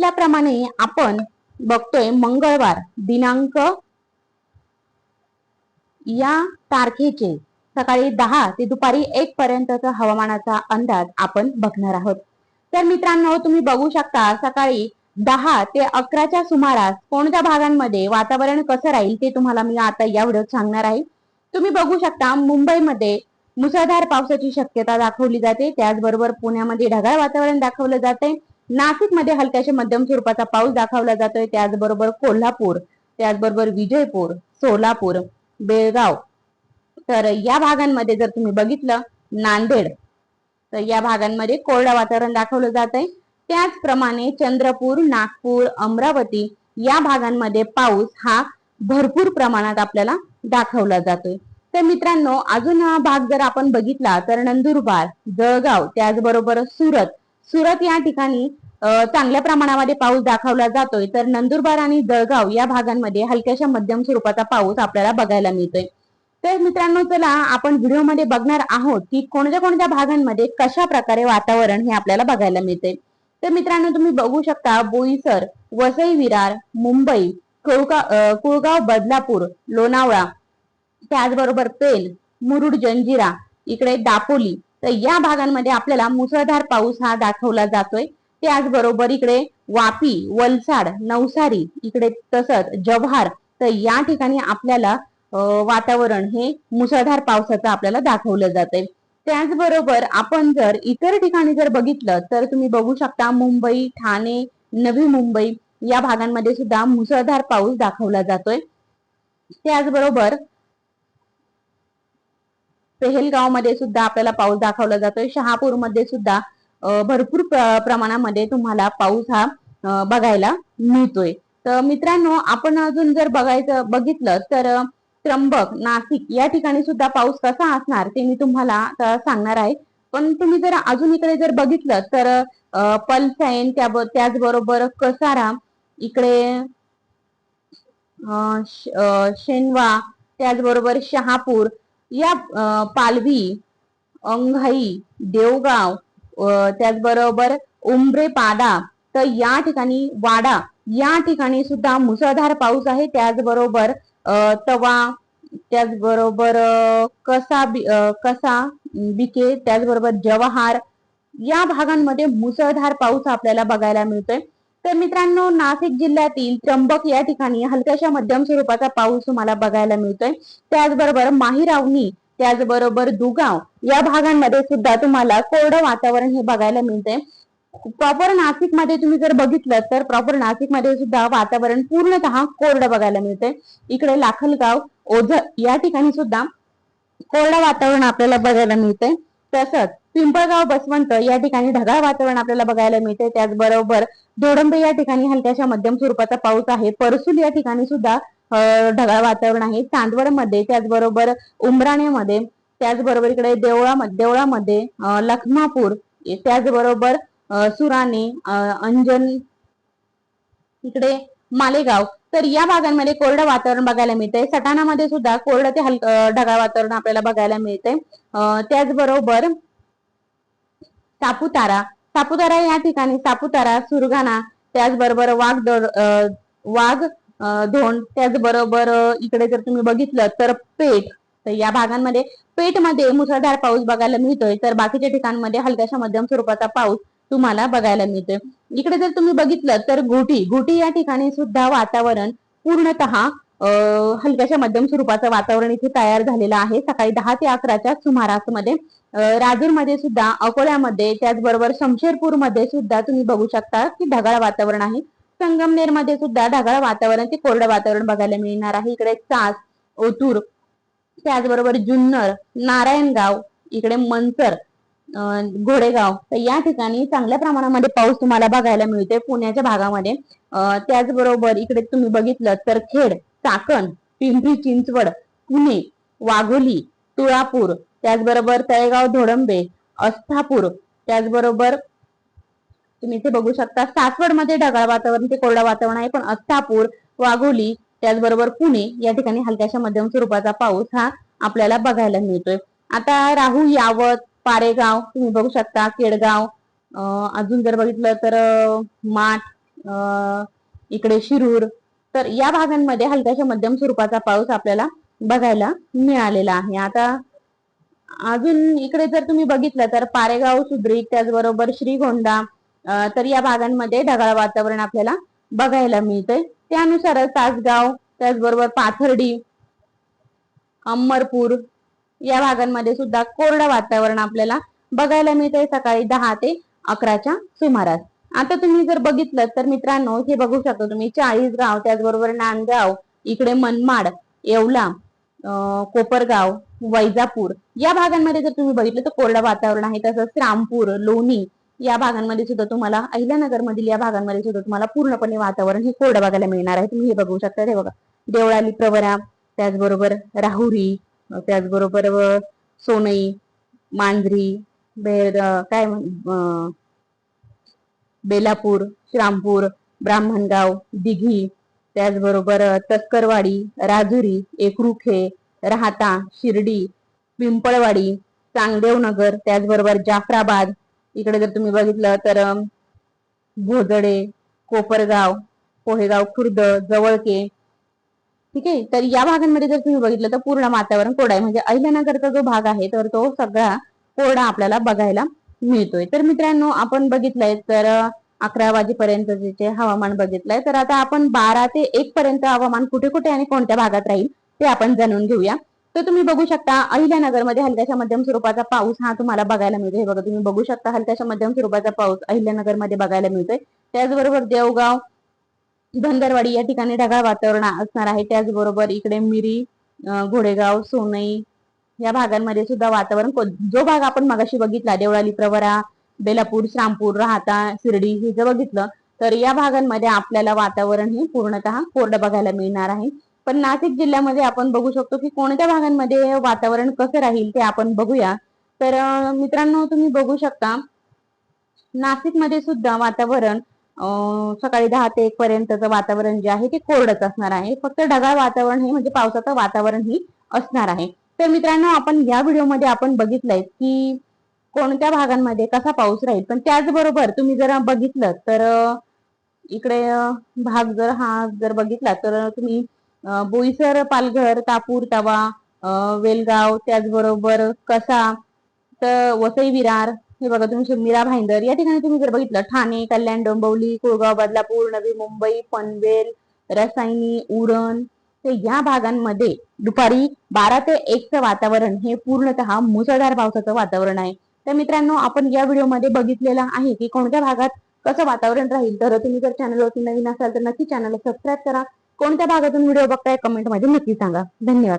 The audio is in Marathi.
म्हटल्याप्रमाणे आपण बघतोय मंगळवार दिनांक या तारखेचे सकाळी 10 ते दुपारी 1 पर्यंतचा हवामानाचा अंदाज आपण बघणार आहोत। तर मित्रांनो, तुम्ही बघू शकता सकाळी 10 ते 11च्या सुमारास कोणत्या भागांमध्ये वातावरण कसं राहील ते तुम्हाला मी आता या व्हिडिओत सांगणार आहे। तुम्ही बघू शकता मुंबईमध्ये मुसळधार पावसाची शक्यता दाखवली जाते, त्याचबरोबर पुण्यामध्ये ढगाळ वातावरण दाखवलं जाते, नाशिकमध्ये हलक्याशा मध्यम स्वरूपाचा पाऊस दाखवला जातोय, त्याचबरोबर कोल्हापूर, त्याचबरोबर विजयपूर, सोलापूर, बेळगाव, तर या भागांमध्ये जर तुम्ही बघितलं नांदेड, तर या भागांमध्ये कोरडं वातावरण दाखवलं जात आहे। त्याचप्रमाणे चंद्रपूर, नागपूर, अमरावती या भागांमध्ये पाऊस हा भरपूर प्रमाणात आपल्याला दाखवला जातोय। तर मित्रांनो, अजून हा भाग जर आपण बघितला तर नंदुरबार, जळगाव, त्याचबरोबर सुरत या ठिकाणी चांगल्या प्रमाणामध्ये पाऊस दाखवला जातोय। तर नंदुरबार आणि जळगाव या भागांमध्ये हलक्याशा मध्यम स्वरूपाचा पाऊस आपल्याला बघायला मिळतोय। तर मित्रांनो, चला आपण व्हिडिओमध्ये बघणार आहोत की कोणत्या कोणत्या भागांमध्ये कशा प्रकारे वातावरण हे आपल्याला बघायला मिळते। तर मित्रांनो, तुम्ही बघू शकता बोईसर, वसई विरार, मुंबई, कुळगाव, बदलापूर, लोणावळा, त्याचबरोबर पेण, मुरुड, जंजिरा, इकडे दापोली, तर या भागांमध्ये आपल्याला मुसळधार पाऊस हा दाखवला जातोय। त्याचबरोबर इकडे वापी, वलसाड, नवसारी, इकडे तसंच जव्हार, तर या ठिकाणी आपल्याला वातावरण हे मुसळधार पावसाचं आपल्याला दाखवलं जातंय। त्याचबरोबर आपण जर इतर ठिकाणी जर बघितलं तर तुम्ही बघू शकता मुंबई, ठाणे, नवी मुंबई या भागांमध्ये सुद्धा मुसळधार पाऊस दाखवला जातोय। त्याचबरोबर पेहेलगाव मध्ये सुद्धा आपल्याला पाऊस दाखवला जातोय। शहापूर मध्ये सुद्धा भरपूर प्रमाणामध्ये तुम्हाला पाऊस हा बघायला मिळतोय। तर मित्रांनो, आपण अजून जर बघितलं तर त्र्यंबक, नाशिक या ठिकाणी सुद्धा पाऊस कसा असणार ते मी तुम्हाला सांगणार आहे। पण तुम्ही जर अजून इकडे जर बघितलं तर पलसैन, त्याचबरोबर कसारा, इकडे शेनवा, त्याचबरोबर शहापूर या पालवी, अंघाई, देवगाव, त्याचबरोबर उमरेपाडा, तर या ठिकाणी वाडा या ठिकाणी सुद्धा मुसळधार पाऊस आहे। त्याचबरोबर तवा, त्याचबरोबर कसा बिके, त्याचबरोबर जवाहर या भागांमध्ये मुसळधार पाऊस आपल्याला बघायला मिळतोय। तर मित्रांनो, नाशिक जिल्ह्यातील त्र्यंबक या ठिकाणी हलक्याशा मध्यम स्वरूपाचा पाऊस तुम्हाला बघायला मिळतोय। त्याचबरोबर माहीरावनी, त्याचबरोबर दुगाव या भागांमध्ये सुद्धा तुम्हाला कोरडं वातावरण हे बघायला मिळतंय। प्रॉपर नाशिक मध्ये तुम्ही जर बघितलं तर प्रॉपर नाशिक मध्ये सुद्धा वातावरण पूर्णतः कोरडं बघायला मिळतंय। इकडे लाखलगाव, ओझर या ठिकाणी सुद्धा कोरडं वातावरण आपल्याला बघायला मिळतंय। तसंच पिंपळगाव, बसवंत या ठिकाणी ढगाळ वातावरण आपल्याला बघायला मिळतंय। त्याचबरोबर धोडंबे या ठिकाणी हलक्याशा मध्यम स्वरूपाचा पाऊस आहे। परसूल या ठिकाणी सुद्धा ढगाळ वातावरण आहे। चांदवड मध्ये, त्याचबरोबर उमराणेमध्ये, त्याचबरोबर इकडे देवळामध्ये, लखमापूर, त्याचबरोबर सुराणे, अंजन, इकडे मालेगाव, तर या भागांमध्ये कोरडं वातावरण बघायला मिळतंय। सटाणामध्ये सुद्धा कोरडं ते ढगाळ वातावरण आपल्याला बघायला मिळतंय। त्याचबरोबर सापुतारा या ठिकाणी सापुतारा, सुरगाणा, त्याचबरोबर धोंड, त्याचबरोबर इकडे जर तुम्ही बघितलं तर पेठ, तर या भागांमध्ये पेठमध्ये मुसळधार पाऊस बघायला मिळतोय। तर बाकीच्या ठिकाणांमध्ये हलक्याशा मध्यम स्वरूपाचा पाऊस तुम्हाला बघायला मिळतोय। इकडे जर तुम्ही बघितलं तर घोटी या ठिकाणी सुद्धा वातावरण पूर्णतः हलक्याशा मध्यम स्वरूपाचं वातावरण इथे तयार झालेलं आहे। सकाळी 10 ते 11च्या सुमारासमध्ये राजूरमध्ये सुद्धा, अकोल्यामध्ये, त्याचबरोबर शमशेरपूर मध्ये सुद्धा तुम्ही बघू शकता की ढगाळ वातावरण आहे। संगमनेर मध्ये सुद्धा ढगाळ वातावरण ते कोरडं वातावरण बघायला मिळणार आहे। इकडे चास, ओतूर, त्याचबरोबर जुन्नर, नारायणगाव, इकडे मनसर, घोडेगाव, तर या ठिकाणी चांगल्या प्रमाणामध्ये पाऊस तुम्हाला बघायला मिळतोय पुण्याच्या भागामध्ये। त्याचबरोबर इकडे तुम्ही बघितलं तर खेड, चाकण, पिंपरी चिंचवड, पुणे, वाघोली, तुळापूर, त्याचबरोबर तळेगाव, धोडंबे, अस्थापूर, त्याचबरोबर तुम्ही इथे बघू शकता सासवड मध्ये ढगाळ वातावरण ते कोरडं वातावरण आहे। पण अस्थापूर, वाघोली, त्याचबरोबर पुणे या ठिकाणी हलक्याशा मध्यम स्वरूपाचा पाऊस हा आपल्याला बघायला मिळतोय। आता राहू, यावत, पारेगाव तुम्ही बघू शकता, केडगाव, अजून जर बघितलं तर माठ, इकडे शिरूर, तर या भागांमध्ये हलक्याच्या मध्यम स्वरूपाचा पाऊस आपल्याला बघायला मिळालेला आहे. आता अजून इकडे जर तुम्ही बघितलं तर पारेगाव, सुद्रीक, त्याचबरोबर श्रीगोंदा, तर या भागांमध्ये ढगाळ वातावरण आपल्याला बघायला मिळतंय. त्यानुसार तासगाव, त्याचबरोबर पाथर्डी, अमरपूर या भागांमध्ये सुद्धा कोरडं वातावरण आपल्याला बघायला मिळतंय सकाळी 10 ते 11च्या सुमारास. आता तुम्ही जर बघितलं तर मित्रांनो, हे बघू शकता तुम्ही चाळीसगाव, त्याचबरोबर नांदगाव, इकडे मनमाड, येवला, कोपरगाव, वैजापूर या भागांमध्ये जर तुम्ही बघितलं तर कोरडं वातावरण आहे. तसंच रामपूर, लोणी या भागांमध्ये सुद्धा तुम्हाला, अहिल्यानगर मधील या भागांमध्ये सुद्धा तुम्हाला पूर्णपणे वातावरण हे कोरडं बघायला मिळणार आहे. तुम्ही हे बघू शकता, हे बघा देवळाली, प्रवरा, त्याचबरोबर राहुरी, त्याचबरोबर सोनई, मांजरी, काय बेलापूर, श्रामपूर, ब्राह्मणगाव, दिघी, त्याचबरोबर तस्करवाडी, राजुरी, एकरुखे, राहाता, शिर्डी, पिंपळवाडी, चांगदेवनगर, त्याचबरोबर जाफराबाद, इकडे जर तुम्ही बघितलं तर भोजडे, कोपरगाव, पोहेगाव खुर्द, जवळके, ठीक आहे. तर या भागांमध्ये जर तुम्ही बघितलं तर पूर्ण वातावरण कोरडं आहे. म्हणजे अहिल्यानगरचा जो भाग आहे तर तो सगळा कोरडा आपल्याला बघायला मिळतोय. तर मित्रांनो, आपण बघितलंय तर 11 वाजेपर्यंतचे हवामान बघितलंय. तर आता आपण 12 ते 1 पर्यंत हवामान कुठे कुठे आणि कोणत्या भागात राहील ते आपण जाणून घेऊया. तर तुम्ही बघू शकता अहिल्यानगरमध्ये हलक्याच्या मध्यम स्वरूपाचा पाऊस हा तुम्हाला बघायला मिळतो. हे बघा तुम्ही बघू शकता हलक्याच्या मध्यम स्वरूपाचा पाऊस अहिल्यानगरमध्ये बघायला मिळतोय. त्याचबरोबर देवगाव, धनगरवाडी या ठिकाणी ढगाळ वातावरण असणार आहे. त्याचबरोबर इकडे मिरी, घोडेगाव, सोनई या भागांमध्ये सुद्धा वातावरण, जो भाग आपण मगाशी बघितला देवळाली, प्रवरा, बेलापूर, श्रामपूर, राहाता, शिर्डी हे जर बघितलं तर या भागांमध्ये आपल्याला वातावरण हे पूर्णतः कोरडं बघायला मिळणार आहे. पण नाशिक जिल्ह्यामध्ये आपण बघू शकतो की कोणत्या भागांमध्ये वातावरण कसं राहील ते आपण बघूया. तर मित्रांनो, तुम्ही बघू शकता नाशिकमध्ये सुद्धा वातावरण सकाळी 10 ते 1 पर्यंतचं वातावरण जे आहे ते कोरडच असणार आहे. फक्त ढगाळ वातावरण हे म्हणजे पावसाचं वातावरण ही असणार आहे. तर मित्रांनो, आपण या व्हिडिओमध्ये आपण बघितलंय की कोणत्या भागांमध्ये कसा पाऊस राहील. पण त्याचबरोबर तुम्ही जर बघितलं तर इकडे भाग जर बघितला तर तुम्ही बोईसर, पालघर, तापूर, तवा, वेलगाव, त्याचबरोबर कसा, तर वसई, विरार, हे बघा तुम्ही मीरा भाईंदर या ठिकाणी तुम्ही जर बघितलं ठाणे, कल्याण, डोंबिवली, कुळगाव, बदलापूर, नवी मुंबई, पनवेल, रसायनी, उरण, तर या भागांमध्ये दुपारी 12 ते 1चं वातावरण हे पूर्णतः मुसळधार पावसाचं वातावरण आहे. तर मित्रांनो, आपण या व्हिडिओमध्ये बघितलेलं आहे की कोणत्या भागात कसं वातावरण राहील. तर तुम्ही जर चॅनलवरती नवीन असाल तर नक्की चॅनलला सबस्क्राईब करा. कोणत्या भागातून व्हिडिओ बघताय कमेंटमध्ये नक्की सांगा. धन्यवाद.